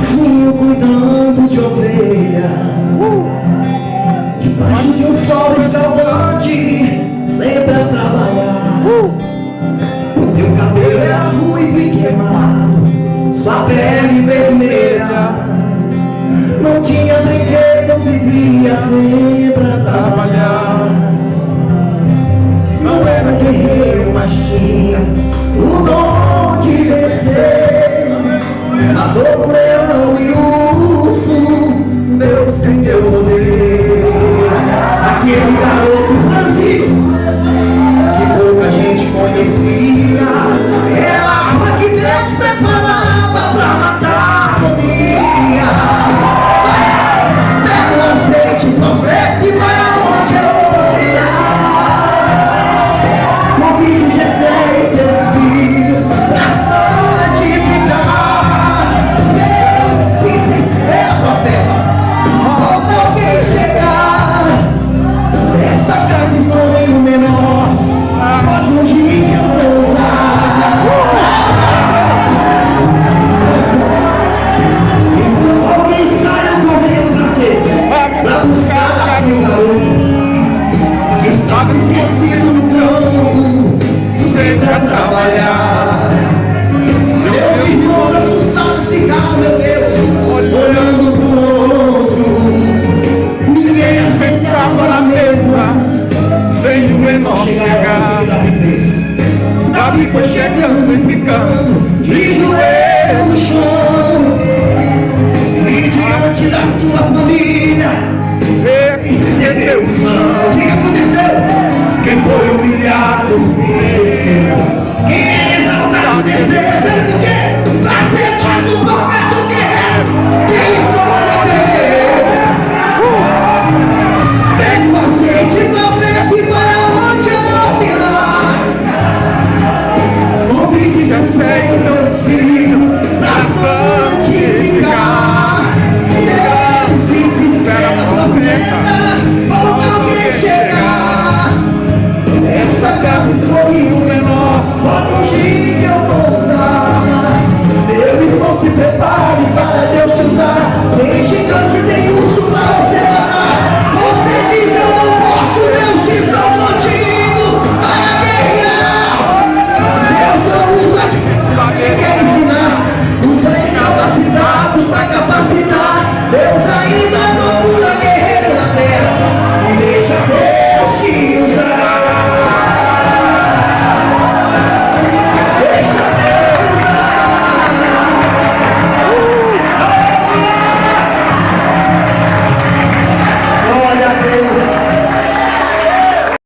pastorzinho cuidando de ovelhas, debaixo de um sol escaldante, sempre a trabalhar. O teu cabelo era ruivo e queimado, sua pele vermelha. Não tinha brinquedo, vivia sempre a trabalhar. Não era guerreiro, mas tinha o dom de vencer. Matou o leão e o urso, Deus tem teu poder. Aquele garoto franzino que pouca gente conhecia, era a arma que Deus preparava pra matar a agonia. Pega o azeite, profeta, e vai aonde eu olhar. Convide Jessé e seus filhos pra santificar. Deus disse: é profeta, falta alguém chegar. Essa casa esconde o menor, pode ungir que eu vou usar. Então alguém saia correndo pra quê? Pra buscar aquele garoto que estava esquecido no campo, sempre a trabalhar. Seus irmãos assustados ficaram, meu Deus, olhando pro outro. Ninguém assentava na mesa sem o menor chegar. Davi foi chegando e ficando de joelho no chão, e diante da sua família recebeu o sangue. O que aconteceu? Quem foi humilhado mereceu, quem é exaltado desceu. Sabe por quê? Pra ser mais um bocado guerreiro que escolhe ver. Pede o azeite, profeta, e vai aonde eu virar. Convide Jessé e seus filhos pra santificar. Deus disse: espera, profeta, falta alguém chegar. Essa casa escolheu o menor, pode ungir que eu vou usar. Meu irmão, se prepare para Deus te usar. Deixe